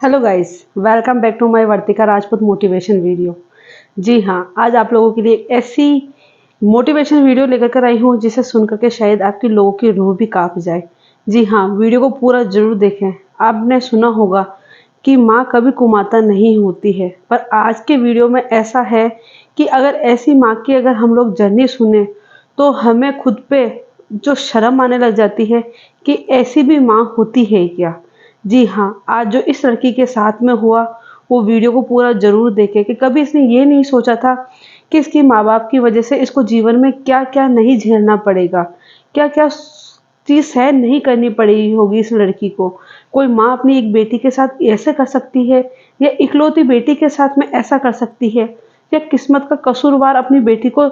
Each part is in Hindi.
Hello guys, welcome back to my Vartika Rajput motivation video. जी हाँ, आज आप लोगों के लिए एक ऐसी मोटिवेशन वीडियो लेकर कर आई हूँ जिसे सुनकर के शायद आपके लोगों की रूह भी कांप जाए। जी हाँ, वीडियो को पूरा जरूर देखें। आपने सुना होगा कि माँ कभी कुमाता नहीं होती है, पर आज के वीडियो में ऐसा है कि अगर ऐसी माँ की अगर हम लोग जर्नी सुने तो हमें खुद पे जो शर्म आने लग जाती है कि ऐसी भी माँ होती है क्या। जी हाँ, आज जो इस लड़की के साथ में हुआ वो वीडियो को पूरा ज़रूर देखें कि कभी इसने ये नहीं सोचा था कि इसके माँ-बाप की वज़ह से इसको जीवन में क्या-क्या नहीं झेलना पड़ेगा, क्या-क्या चीज़ सहन नहीं करनी पड़ी होगी इस लड़की को। कोई माँ अपनी एक बेटी के साथ ऐसे कर सकती है या इकलौती बेटी के साथ में ऐसा कर सकती है या किस्मत का कसूरवार अपनी बेटी को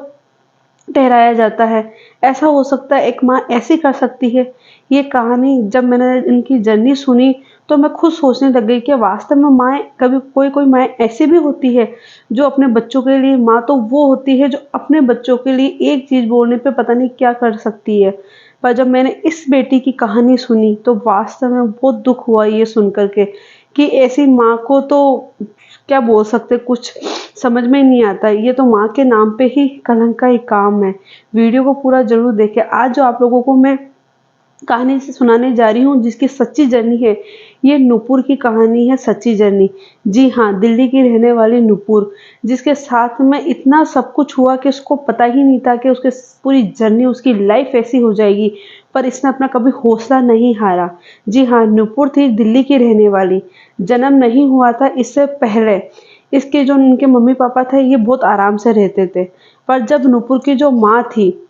ठहराया जाता है। ऐसा हो सकता है एक माँ ऐसी कर सकती है। ये कहानी जब मैंने इनकी जर्नी सुनी तो मैं खुद सोचने लग गई कि वास्तव में माएँ कभी कोई-कोई माएँ ऐसी भी होती है जो अपने बच्चों के लिए माँ तो वो होती है जो अपने बच्चों के लिए एक चीज़ बोलने पे पता नहीं क्या कर सकती है। पर जब मैंने इस बेटी की कहानी सुनी तो वास्तव में बहुत दुःख हुआ ये सुन कर के कि ऐसी माँ को तो क्या बोल सकते, कुछ समझ में ही नहीं आता। ये तो माँ के नाम पे ही कलंक का ही काम है। वीडियो को पूरा ज़रूर देखें। आज जो आप लोगों को मैं कहानी से सुनाने जा रही हूँ जिसकी सच्ची जर्नी है, ये नूपुर की कहानी है, सच्ची जर्नी। जी हाँ, दिल्ली की रहने वाली नूपुर, जिसके साथ में इतना सब कुछ हुआ कि उसको पता ही नहीं था कि उसकी पूरी जर्नी, उसकी लाइफ ऐसी हो जाएगी, पर इसने अपना कभी हौसला नहीं हारा। जी हाँ, नूपुर थी दिल्ली की रहने वाली। जन्म नहीं हुआ था इससे पहले इसके जो इनके मम्मी-पापा थे ये बहुत आराम से रहते थे। पर जब नूपुर की जो माँ थी,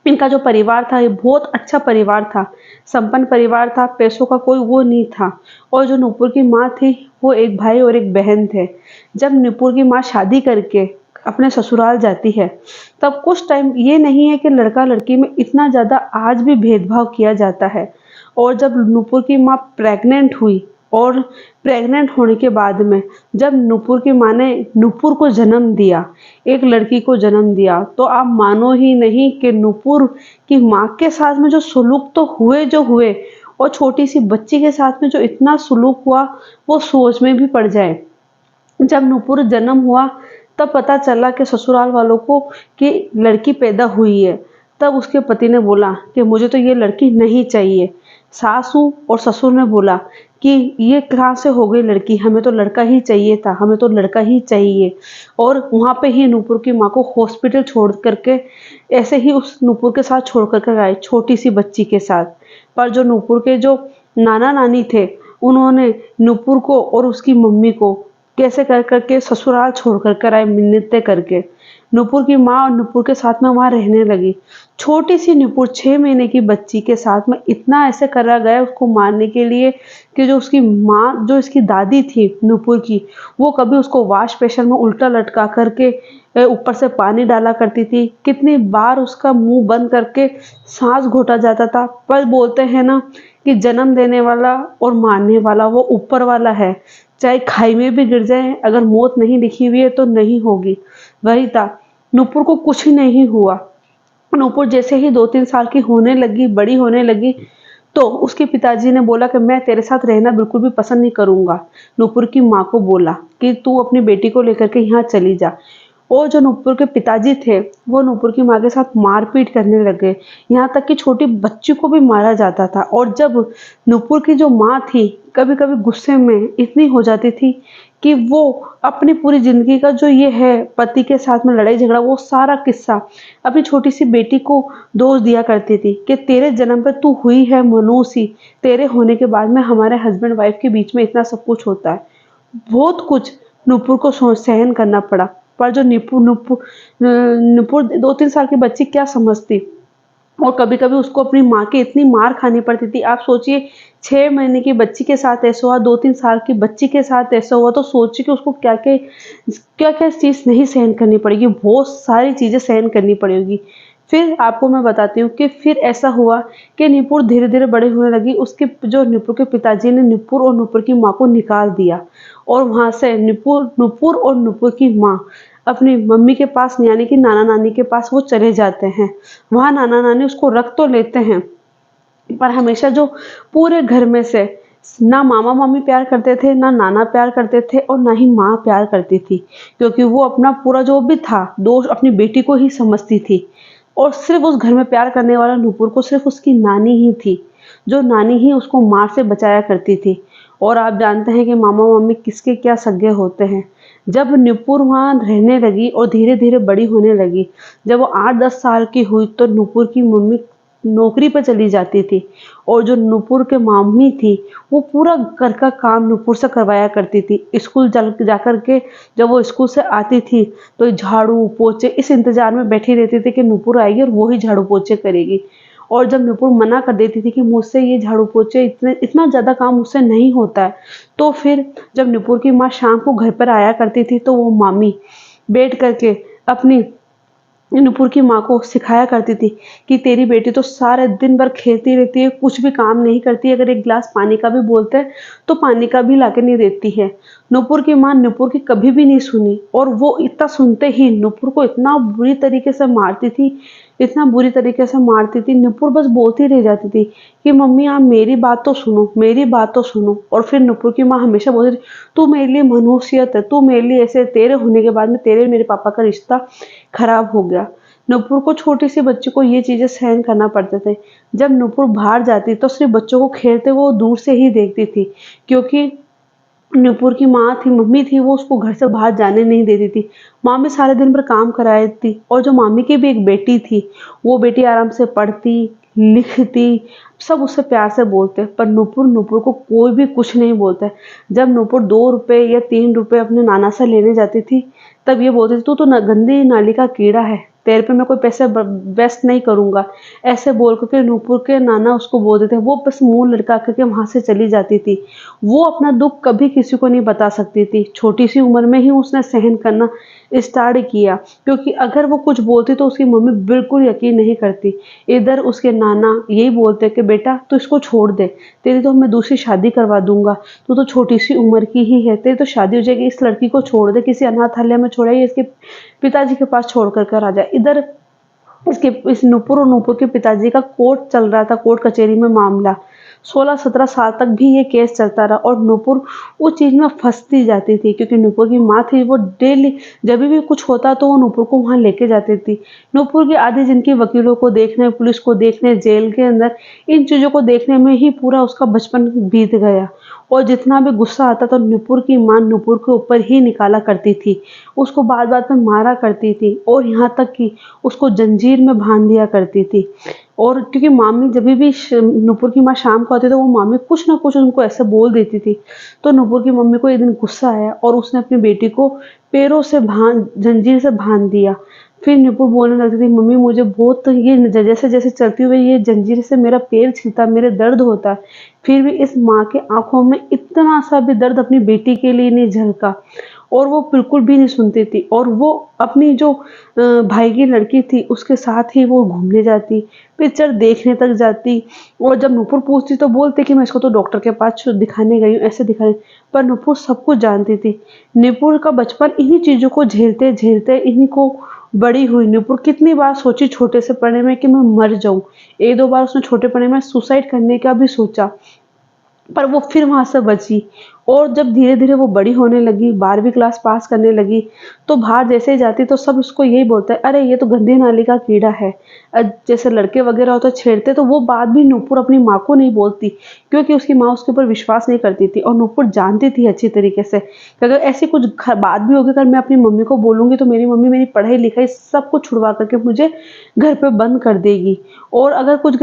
इनका जो परिवार था ये बहुत अच्छा परिवार था, संपन्न परिवार था, पैसों का कोई वो नहीं था। और जो नूपुर की माँ थी वो एक भाई और एक बहन थे। जब नूपुर की माँ शादी करके अपने ससुराल जाती है तब कुछ टाइम ये नहीं है कि लड़का लड़की में इतना ज़्यादा आज भी भेदभाव किया जाता है। और जब नूपुर की माँ प्रेग्नेंट हुई और प्रेग्नेंट होने के बाद में जब नूपुर की माँ ने नूपुर को जन्म दिया, एक लड़की को जन्म दिया, तो आप मानो ही नहीं कि नूपुर की माँ के साथ में जो सलूक तो हुए और छोटी सी बच्ची के साथ में जो इतना सलूक हुआ वो सोच में भी पड़ जाए। जब नूपुर जन्म हुआ तब पता चला कि ससुराल वालों को कि लड़की पैदा हुई है। तब उसके पति ने बोला कि मुझे तो ये लड़की नहीं चाहिए। सासू और ससुर ने बोला कि ये कहाँ से हो गई लड़की, हमें तो लड़का ही चाहिए था, हमें तो लड़का ही चाहिए। और वहाँ पे ही नूपुर की माँ को हॉस्पिटल छोड़ करके ऐसे ही उस नूपुर के साथ छोड़ कर के आए, छोटी सी बच्ची के साथ। पर जो नूपुर के जो नाना नानी थे उन्होंने नूपुर को और उसकी मम्मी को कैसे कर करके ससुराल छोड़ कर कर आए मिन्नतें करके। नूपुर की माँ और नूपुर के साथ में वहाँ रहने लगी। छोटी सी नूपुर 6 महीने की बच्ची के साथ में इतना ऐसे करा गया उसको मारने के लिए कि जो उसकी माँ, जो इसकी दादी थी नूपुर की, वो कभी उसको वॉश बेसिन में उल्टा लटका करके ऊपर से पानी डाला करती थी। कितनी बार उसका मुंह बंद करके सांस घोटा जाता था। पर बोलते हैं ना कि जन्म देने वाला और मारने वाला वो ऊपर वाला है। चाहे खाई में भी गिर जाए, अगर मौत नहीं लिखी हुई है तो नहीं होगी। वही था, नूपुर को कुछ ही नहीं हुआ। नूपुर जैसे ही 2-3 साल की होने लगी, बड़ी होने लगी, तो उसके पिताजी ने बोला कि मैं तेरे साथ रहना बिल्कुल भी पसंद नहीं करूँगा। नूपुर की माँ को बोला कि तू अपनी बेटी को लेकर के यहाँ चली जा। और जो नूपुर के पिताजी थे, वो नूपुर की माँ के साथ मारपीट करने लग गए। यहाँ तक कि छोटी बच्ची को भी मारा जाता था। और जब नूपुर की जो माँ थी, कभी-कभी गुस्से में इतनी हो जाती थी कि वो अपनी पूरी ज़िंदगी का जो ये है पति के साथ में लड़ाई झगड़ा, वो सारा किस्सा अपनी छोटी सी बेटी को दोष दिया करती थी कि तेरे जन्म पे तू हुई है मनुष्य, तेरे होने के बाद में हमारे हस्बैंड वाइफ के बीच में इतना सब कुछ होता है। बहुत कुछ नूपुर को सहन करना पड़ा। पर जो नूपुर 2-3 साल की बच्ची क्या समझती। और कभी-कभी उसको अपनी माँ की इतनी मार खानी पड़ती थी। आप सोचिए 6 महीने की बच्ची के साथ ऐसा हुआ, 2-3 साल की बच्ची के साथ ऐसा हुआ, तो सोचिए कि उसको क्या-क्या चीज़ नहीं सहन करनी पड़ेगी, बहुत सारी चीज़ें सहन करनी पड़ेगी। फिर आपको मैं बताती हूँ कि फिर ऐसा हुआ कि नूपुर धीरे-धीरे बड़ी होने लगी। उसके जो नूपुर के पिताजी ने नूपुर और नूपुर की माँ को निकाल दिया और वहाँ से नूपुर और नूपुर की माँ अपनी मम्मी के पास यानी कि नाना-नानी के पास वो चले जाते हैं। वहाँ नाना-नानी उसको रख तो लेते हैं, पर हमेशा जो पूरे घर में से ना मामा मामी प्यार करते थे, ना नाना प्यार करते थे और ना ही माँ प्यार करती थी, क्योंकि वो अपना पूरा जो भी था दोष अपनी बेटी को ही समझती थी। और सिर्फ उस घर में प्यार करने वाला नुपुर को सिर्फ उसकी नानी ही थी, जो नानी ही उसको मार से बचाया करती थी। और आप जानते हैं कि मामा मामी किसके क्या सगे होते हैं। जब नुपुर वहाँ रहने लगी और धीरे धीरे बड़ी होने लगी, जब वो 8-10 साल की हुई तो नुपुर की मम्मी नौकरी पर चली जाती थी। और जो नुपुर के मामी थी, वो पूरा घर का काम नुपुर से करवाया करती थी। स्कूल जाकर के जब वो स्कूल से आती थी तो झाड़ू पोछे इस इंतजार में बैठी रहती थी कि नुपुर आएगी और वो ही झाड़ू पोछे करेगी। और जब नुपुर मना कर देती थी कि मुझसे ये झाड़ू पोछे इतने इतना ज़्यादा काम मुझसे नहीं होता है, तो फिर जब नुपुर की माँ शाम को घर पर आया करती थी तो वो मामी बैठ करके अपनी नुपुर की माँ को सिखाया करती थी कि तेरी बेटी तो सारे दिन भर खेलती रहती है, कुछ भी काम नहीं करती। अगर एक गिलास पानी का भी बोलते हैं तो पानी का भी लाके नहीं देती है। नुपुर की माँ नुपुर की कभी भी नहीं सुनी और वो इतना सुनते ही नुपुर को इतना बुरी तरीके से मारती थी, इतना बुरी तरीके से मारती थी। नुपुर बस बोलती रह जाती थी कि मम्मी आप मेरी बात तो सुनो, मेरी बात तो सुनो। और फिर नुपुर की माँ हमेशा बोलती थी, तू मेरे लिए मनुष्यत है, तू मेरे लिए ऐसे, तेरे होने के बाद में तेरे मेरे पापा का रिश्ता खराब हो गया। नुपुर को छोटी सी बच्ची को ये चीजें सहन करना पड़ते थे। जब नुपुर बाहर जाती तो सिर्फ बच्चों को खेलते वो दूर से ही देखती थी, क्योंकि नुपुर की माँ थी, मम्मी थी, वो उसको घर से बाहर जाने नहीं देती थी। मामी सारे दिन भर काम कराती थी। और जो मामी की भी एक बेटी थी, वो बेटी आराम से पढ़ती लिखती, सब उससे प्यार से बोलते, पर नुपुर नुपुर को कोई भी कुछ नहीं बोलता है। जब नुपुर 2 रुपए या 3 रुपए अपने नाना से लेने जाती थी, तब ये बोलती थी तू तो गंदी नाली का कीड़ा है, तेरे पे मैं कोई पैसे वेस्ट नहीं करूंगा। ऐसे बोल करके नुपुर के नाना उसको बोलते थे। वो बस मुंह लटका करके वहां से चली जाती थी। वो अपना दुख कभी किसी को नहीं बता सकती थी। छोटी सी उम्र में ही उसने सहन करना स्टार्ट किया, क्योंकि अगर वो कुछ बोलती तो उसकी मम्मी बिल्कुल यकीन नहीं करती। इधर उसके नाना यही बोलते कि बेटा तू इसको छोड़ दे, तेरी तो मैं दूसरी शादी करवा दूंगा, तू तो छोटी सी उम्र की ही है, तेरी तो शादी हो जाएगी, इस लड़की को छोड़ दे, किसी अनाथालय में छोड़ा, इसके पिताजी के पास छोड़ कर आ जाए। इधर इसके इस नुपुर और नुपुर के पिताजी का कोर्ट चल रहा था, कोर्ट कचहरी में मामला। 16-17 साल तक भी ये केस चलता रहा और नुपुर उस चीज में फंसती जाती थी, क्योंकि नुपुर की माँ थी, वो डेली जब भी कुछ होता तो वो नुपुर को वहां लेके जाती थी। नुपुर की आधी जिंदगी वकीलों को देखने, पुलिस को देखने, जेल के अंदर इन चीजों को देखने में ही पूरा उसका बचपन बीत गया। और जितना भी गुस्सा आता था नुपुर की माँ नुपुर के ऊपर ही निकाला करती थी, उसको बात बात में मारा करती थी और यहाँ तक कि उसको जंजीर में बांध दिया करती थी। और क्योंकि मामी जब भी नुपुर की माँ शाम को आती तो वो मामी कुछ ना कुछ उनको ऐसे बोल देती थी। तो नुपुर की मम्मी को एक दिन गुस्सा आया और उसने अपनी बेटी को पैरों से बांध जंजीर से बांध दिया। फिर नुपुर बोलने लगती थी, मम्मी मुझे बहुत ये जैसे जैसे चलती हुई ये जंजीर से मेरा पैर छिलता, मेरे दर्द होता है। फिर भी इस माँ के आंखों में इतना सा भी दर्द अपनी बेटी के लिए नहीं झलका और वो बिल्कुल भी नहीं सुनती थी। और वो अपनी जो भाई की लड़की थी उसके साथ ही वो घूमने जाती, पिक्चर देखने तक जाती। और जब नुपुर पूछती तो बोलते कि मैं इसको तो डॉक्टर के पास दिखाने गई हूँ, ऐसे दिखाने। पर नुपुर सब कुछ जानती थी। नुपुर का बचपन इन्हीं चीजों को झेलते झेलते इन्हीं को बड़ी हुई। नुपुर कितनी बार सोची छोटे से पड़े में कि मैं मर जाऊं। 1-2 बार उसने छोटे पड़े में सुसाइड करने का भी सोचा, पर वो फिर वहां से बची। और जब धीरे धीरे वो बड़ी होने लगी, 12वीं क्लास पास करने लगी, तो बाहर जैसे ही जाती तो सब उसको यही बोलते हैं, अरे ये तो गंदी नाली का कीड़ा है। जैसे लड़के वगैरह होते छेड़ते तो वो बात भी नुपुर अपनी माँ को नहीं बोलती, क्योंकि उसकी माँ उसके ऊपर विश्वास नहीं करती थी। और नुपुर जानती थी अच्छी तरीके से कि अगर ऐसी कुछ बात भी होगी, अगर मैं अपनी मम्मी को बोलूंगी तो मेरी मम्मी मेरी पढ़ाई लिखाई सब कुछ छुड़वा करके मुझे घर पे बंद कर देगी। और अगर कुछ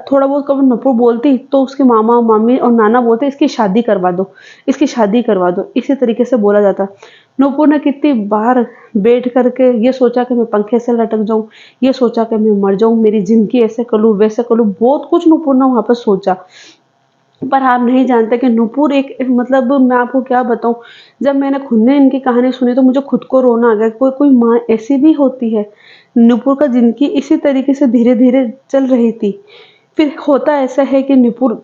थोड़ा बहुत कभी नुपुर बोलती तो उसके मामा मामी और नाना बोलते इसकी शादी करवा दो, इसकी शादी करवा दो, इसी तरीके से बोला जाता। नुपुर ने कितनी बार बैठ करके ये सोचा कि मैं पंखे से लटक जाऊं, ये सोचा कि मैं मर जाऊं, मेरी जिंदगी ऐसे कर लूं वैसे कर लूं, बहुत कुछ नुपुर ने वहां पर सोचा। पर आप नहीं जानते कि नुपुर एक मतलब मैं आपको क्या बताऊं, जब मैंने खुद ने इनकी कहानी सुनी तो मुझे खुद को रोना आ गया। कोई कोई माँ ऐसी भी होती है। नुपुर का जिंदगी इसी तरीके से धीरे धीरे चल रही थी। फिर होता ऐसा है कि नुपुर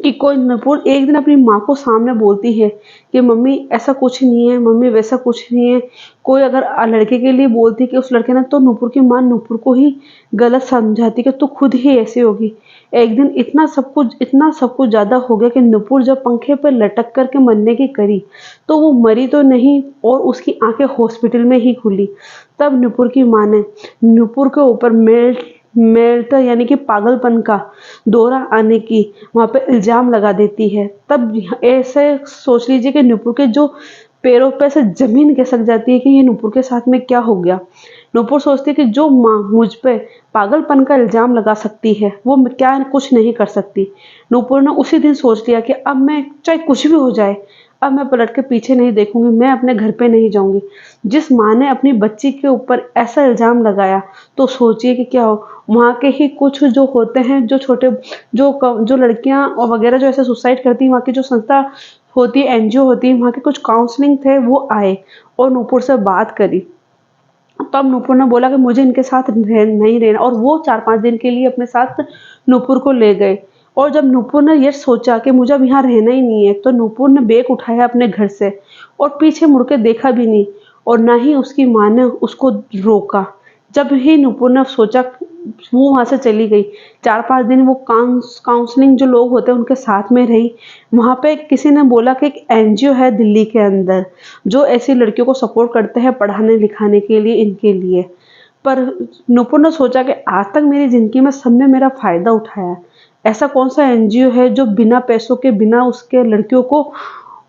कि कोई नूपुर एक दिन अपनी माँ को सामने बोलती है कि मम्मी ऐसा कुछ नहीं है, मम्मी वैसा कुछ नहीं है। कोई अगर लड़के के लिए बोलती कि उस लड़के ने, तो नूपुर की माँ नूपुर को ही गलत समझाती कि तू खुद ही ऐसी होगी। एक दिन इतना सब कुछ ज़्यादा हो गया कि नूपुर जब पंखे पर लटक कर के मरने की करी, तो वो मरी तो नहीं और उसकी आंखें हॉस्पिटल में ही खुली। तब नूपुर की माँ ने नूपुर के ऊपर मेल्टर यानी कि पागलपन का दौरा आने की वहाँ पे इल्ज़ाम लगा देती है। तब ऐसे सोच लीजिए कि नूपुर के जो पैरों पे से ज़मीन खिसक जाती है कि ये नूपुर के साथ में क्या हो गया। नूपुर सोचती है कि जो माँ मुझ पे पागलपन का इल्ज़ाम लगा सकती है, वो क्या कुछ नहीं कर सकती। नूपुर ने उसी दिन सोच लिया कि अब मैं चाहे कुछ भी हो जाए, अब मैं पलट के पीछे नहीं देखूंगी, मैं अपने घर पे नहीं जाऊंगी। जिस माँ ने अपनी बच्ची के ऊपर ऐसा इल्ज़ाम लगाया, तो सोचिए कि क्या हो। वहाँ के ही कुछ जो होते हैं, जो छोटे जो लड़कियां और वगैरह जो ऐसे सुसाइड करती हैं, वहाँ की जो संस्था होती है, एनजीओ होती है, वहाँ के कुछ काउंसलिंग थे, वो आए और नूपुर से बात करी। तब नूपुर ने बोला कि मुझे इनके साथ नहीं रहना, और वो 4-5 दिन के लिए अपने साथ नूपुर को ले गए। और जब नूपुर ने ये सोचा कि मुझे अब यहाँ रहना ही नहीं है, तो नूपुर ने बैग उठाया अपने घर से और पीछे मुड़ के देखा भी नहीं, और ना ही उसकी माँ ने उसको रोका। जब ही नूपुर ने सोचा, वो वहाँ से चली गई। 4-5 दिन वो काउंसलिंग जो लोग होते हैं उनके साथ में रही। वहाँ पे किसी ने बोला कि एक एनजीओ है दिल्ली के अंदर, जो ऐसी लड़कियों को सपोर्ट करते हैं पढ़ाने लिखाने के लिए, इनके लिए। पर नूपुर ने सोचा कि आज तक मेरी ज़िंदगी में सबने मेरा फ़ायदा उठाया है। ऐसा कौन-सा एनजीओ है जो बिना पैसों के, बिना उसके लड़कियों को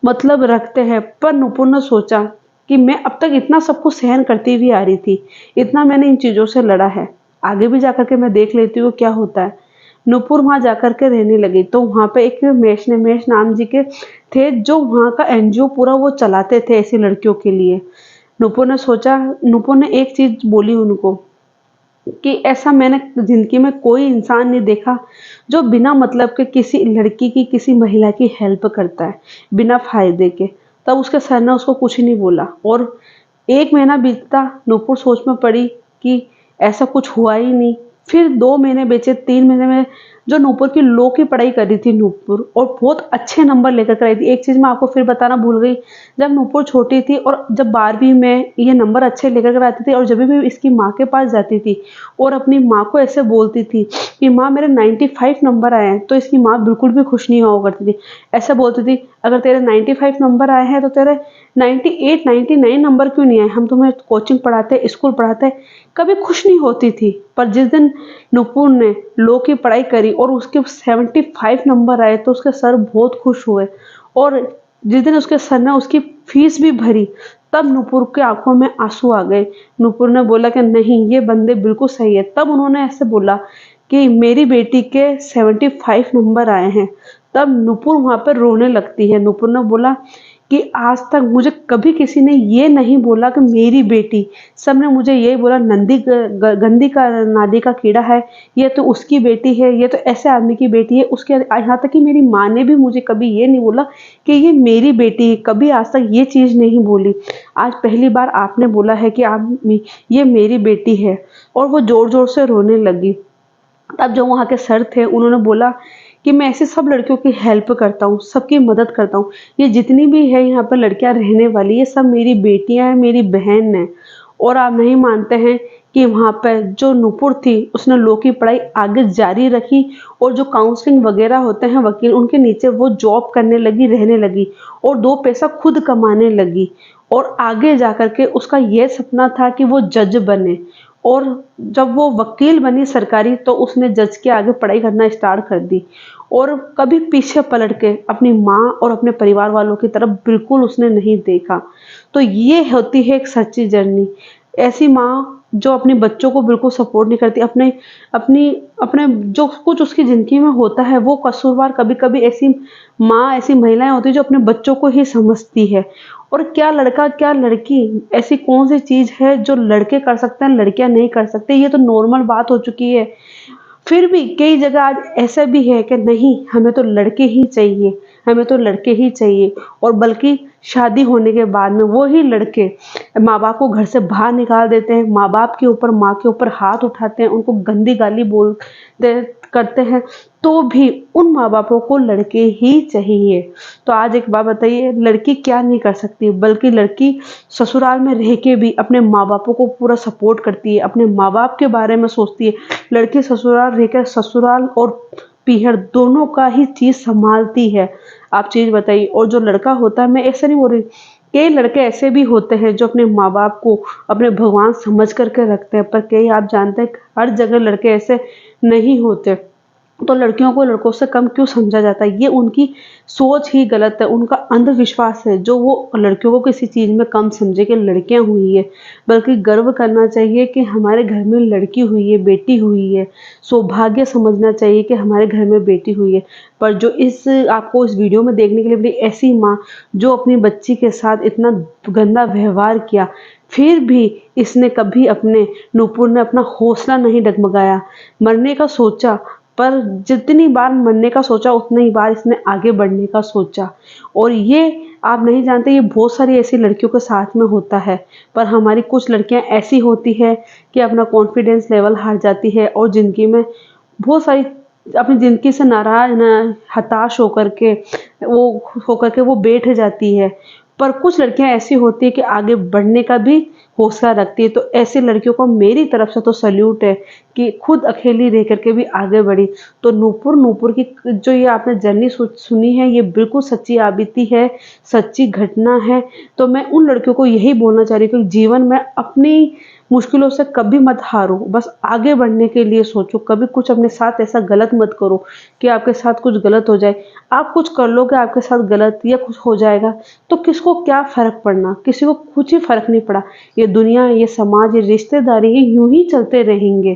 मतलब रखते हैं। पर नूपुर ने सोचा कि मैं अब तक इतना सब कुछ सहन करती हुई आ रही थी, इतना मैंने इन चीज़ों से लड़ा है, आगे भी जाकर के मैं देख लेती हूँ क्या होता है। नूपुर वहाँ जाकर के रहने लगी, तो वहाँ पे एक मेष नाम जी के थे, जो वहाँ का एनजीओ पूरा वो चलाते थे ऐसी लड़कियों के लिए। नूपुर ने एक चीज़ बोली उनको कि ऐसा मैंने ज़िंदगी में कोई इंसान नहीं देखा जो बिना मतलब के किसी लड़की की, किसी महिला की हेल्प करता है, बिना फ़ायदे के। तब उसके सर ने उसको कुछ नहीं बोला, और 1 महीना बीतता, नूपुर सोच में पड़ी कि ऐसा कुछ हुआ ही नहीं। फिर 2 महीने बीते, 3 महीने में जो नूपुर की लॉ की पढ़ाई कर रही थी नूपुर, और बहुत अच्छे नंबर लेकर के आई थी। एक चीज़ मैं आपको फिर बताना भूल गई, जब नूपुर छोटी थी और जब 12वीं में ये नंबर अच्छे लेकर के आती थी, और जब भी इसकी माँ के पास जाती थी और अपनी माँ को ऐसे बोलती थी कि माँ मेरे 95 नंबर आए हैं, तो इसकी माँ बिल्कुल भी खुश नहीं हुआ करती थी। ऐसा बोलती थी, अगर तेरे 95 नंबर आए हैं तो तेरे 98 99 नंबर क्यों नहीं आए, हम तुम्हें कोचिंग पढ़ाते, स्कूल पढ़ाते। कभी खुश नहीं होती थी। पर जिस दिन नूपुर ने लॉ की पढ़ाई करी और उसके 75 नंबर आए, तो उसके सर बहुत खुश हुए, और जिस दिन उसके सर ने उसकी फीस भी भरी, तब नूपुर की आंखों में आंसू आ गए। नूपुर ने बोला कि नहीं, ये बंदे बिल्कुल सही है। तब उन्होंने ऐसे बोला कि मेरी बेटी के 75 नंबर आए हैं। तब नूपुर वहाँ पर रोने लगती है। नूपुर ने बोला कि आज तक मुझे कभी किसी ने ये नहीं बोला कि मेरी बेटी, सबने मुझे यही बोला गंदी का नादी का कीड़ा है, ये तो उसकी बेटी है, ये तो ऐसे आदमी की बेटी है। उसके यहाँ तक कि मेरी माँ ने भी मुझे कभी ये नहीं बोला कि ये मेरी बेटी है, कभी आज तक ये चीज़ नहीं बोली। आज पहली बार आपने बोला है कि ये मेरी बेटी है। और वो ज़ोर ज़ोर से रोने लगी। तब जो वहाँ के सर थे, उन्होंने बोला कि मैं ऐसी सब लड़कियों की हेल्प करता हूँ, सबकी मदद करता हूँ। ये जितनी भी है यहाँ पर लड़कियाँ रहने वाली, ये सब मेरी बेटियाँ हैं, मेरी बहन हैं। और आप नहीं मानते हैं कि वहाँ पर जो नूपुर थी, उसने लॉ की पढ़ाई आगे जारी रखी, और जो काउंसलिंग वगैरह होते हैं वकील, उनके नीचे वो जॉब करने लगी, रहने लगी, और 2 पैसा खुद कमाने लगी। और आगे जाकर के उसका ये सपना था कि वो जज बने। और जब वो वकील बनी सरकारी, तो उसने जज के आगे पढ़ाई करना स्टार्ट कर दी, और कभी पीछे पलट के अपनी माँ और अपने परिवार वालों की तरफ बिल्कुल उसने नहीं देखा। तो ये होती है एक सच्ची जर्नी। ऐसी माँ जो अपने बच्चों को बिल्कुल सपोर्ट नहीं करती, अपने अपनी अपने जो कुछ उसकी ज़िंदगी में होता है वो कसूरवार, कभी-कभी ऐसी माँ, ऐसी महिलाएँ होती हैं जो अपने बच्चों को ही समझती है। और क्या लड़का, क्या लड़की, ऐसी कौन-सी चीज़ है जो लड़के कर सकते हैं, लड़कियाँ नहीं कर सकते, ये तो नॉर्मल बात हो चुकी है। फिर भी कई जगह आज ऐसा भी है कि नहीं, हमें तो लड़के ही चाहिए, हमें तो लड़के ही चाहिए। और बल्कि शादी होने के बाद में वही लड़के माँ बाप को घर से बाहर निकाल देते हैं, माँ बाप के ऊपर माँ के ऊपर हाथ उठाते हैं, उनको गंदी गाली बोलते करते हैं, तो भी उन माँ बापों को लड़के ही चाहिए। तो आज एक बात बताइए, लड़की क्या नहीं कर सकती, बल्कि लड़की ससुराल में रह के भी अपने माँ बापों को पूरा सपोर्ट करती है, अपने माँ बाप के बारे में सोचती है। लड़की ससुराल रहकर ससुराल और पीहर दोनों का ही चीज संभालती है। आप चीज बताइए। और जो लड़का होता है, मैं ऐसा नहीं बोल रही, कई लड़के ऐसे भी होते हैं जो अपने माँ बाप को अपने भगवान समझ करके रखते हैं, पर कई आप जानते हैं हर जगह लड़के ऐसे नहीं होते। तो लड़कियों को लड़कों से कम क्यों समझा जाता है, ये उनकी सोच ही गलत है, उनका अंधविश्वास है जो वो लड़कियों को किसी चीज में कम समझे कि लड़कियां हुई है। बल्कि गर्व करना चाहिए कि हमारे घर में लड़की हुई है, बेटी हुई है। सौभाग्य समझना चाहिए कि हमारे घर में बेटी हुई है। पर जो इस आपको इस वीडियो में देखने के लिए मिली ऐसी माँ जो अपनी बच्ची के साथ इतना गंदा व्यवहार किया, फिर भी इसने कभी अपने नूपुर ने अपना हौसला नहीं डगमगाया, मरने का सोचा, पर जितनी बार मरने का सोचा उतनी ही बार इसने आगे बढ़ने का सोचा। और ये आप नहीं जानते, ये बहुत सारी ऐसी लड़कियों के साथ में होता है। पर हमारी कुछ लड़कियां ऐसी होती है कि अपना कॉन्फिडेंस लेवल हार जाती है और ज़िंदगी में बहुत सारी अपनी ज़िंदगी से नाराज़ न हताश होकर के वो बैठ जाती है। पर कुछ लड़कियां ऐसी होती है कि आगे बढ़ने का भी हौसला रखती है। तो ऐसी लड़कियों को मेरी तरफ से तो सल्यूट है कि खुद अकेली रह करके भी आगे बढ़ी। तो नूपुर की जो ये आपने जर्नी सुनी है, ये बिल्कुल सच्ची आबिती है, सच्ची घटना है। तो मैं उन लड़कियों को यही बोलना चाह रही हूँ कि जीवन में अपनी मुश्किलों से कभी मत हारो, बस आगे बढ़ने के लिए सोचो। कभी कुछ अपने साथ ऐसा गलत मत करो कि आपके साथ कुछ गलत हो जाए। आप कुछ कर लोगे आपके साथ गलत या कुछ हो जाएगा तो किसको क्या फर्क पड़ना, किसी को कुछ ही फर्क नहीं पड़ा। ये दुनिया, ये समाज, ये रिश्तेदारी, ये यूं ही चलते रहेंगे।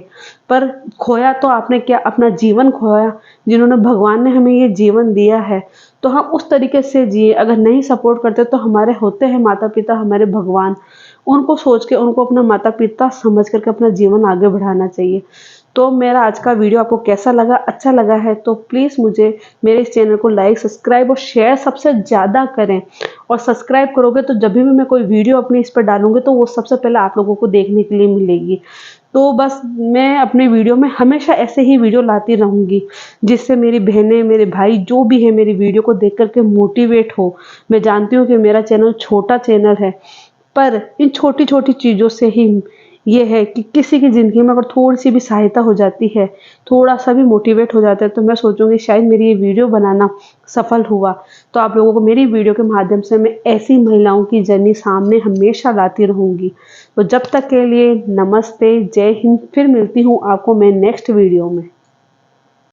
पर खोया तो आपने क्या, अपना जीवन खोया। जिन्होंने भगवान ने हमें ये जीवन दिया है तो हम उस तरीके से जिए। अगर नहीं सपोर्ट करते तो हमारे होते हैं माता पिता, हमारे भगवान, उनको सोच के उनको अपना माता पिता समझ करके अपना जीवन आगे बढ़ाना चाहिए। तो मेरा आज का वीडियो आपको कैसा लगा, अच्छा लगा है तो प्लीज़ मुझे मेरे इस चैनल को लाइक, सब्सक्राइब और शेयर सबसे ज़्यादा करें। और सब्सक्राइब करोगे तो जब भी मैं कोई वीडियो अपनी इस पर डालूंगी तो वो सबसे पहले आप लोगों को देखने के लिए मिलेगी। तो बस मैं अपने वीडियो में हमेशा ऐसे ही वीडियो लाती रहूँगी जिससे मेरी बहनें, मेरे भाई जो भी है मेरी वीडियो को देख करके मोटिवेट हो। मैं जानती हूँ कि मेरा चैनल छोटा चैनल है, पर इन छोटी छोटी चीज़ों से ही ये है कि किसी की ज़िंदगी में अगर थोड़ी सी भी सहायता हो जाती है, थोड़ा सा भी मोटिवेट हो जाता है, तो मैं सोचूंगी शायद मेरी ये वीडियो बनाना सफल हुआ। तो आप लोगों को मेरी वीडियो के माध्यम से मैं ऐसी महिलाओं की जर्नी सामने हमेशा लाती रहूँगी। तो जब तक के लिए नमस्ते, जय हिंद। फिर मिलती हूँ आपको मैं नेक्स्ट वीडियो में।